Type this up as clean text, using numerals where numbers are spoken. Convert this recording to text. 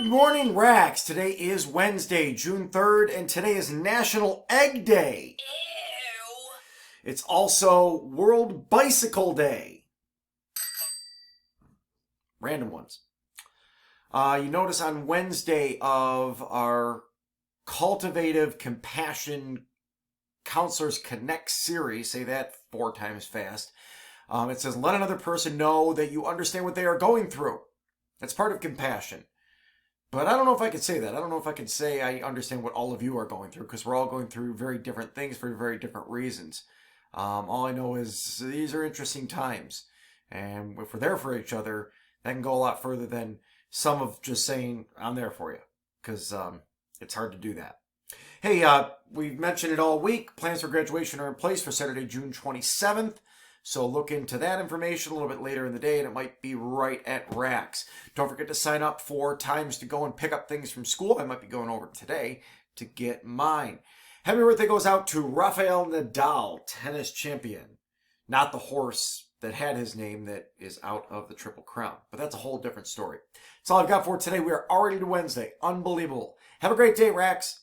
Good morning, Rax. Today is Wednesday, June 3rd, and today is National Egg Day. Ew. It's also World Bicycle Day. Random ones. You notice on Wednesday of our Cultivative Compassion Counselors Connect series, say that 4 times fast, it says, let another person know that you understand what they are going through. That's part of compassion. But I don't know if I could say that. I don't know if I could say I understand what all of you are going through, because we're all going through very different things for very different reasons. All I know is these are interesting times. And if we're there for each other, that can go a lot further than some of just saying, I'm there for you. Because it's hard to do that. Hey, we've mentioned it all week. Plans for graduation are in place for Saturday, June 27th. So look into that information a little bit later in the day, and it might be right at Rax. Don't forget to sign up for times to go and pick up things from school. I might be going over today to get mine. Happy birthday goes out to Rafael Nadal, tennis champion. Not the horse that had his name that is out of the Triple Crown. But that's a whole different story. That's all I've got for today. We are already to Wednesday. Unbelievable. Have a great day, Rax.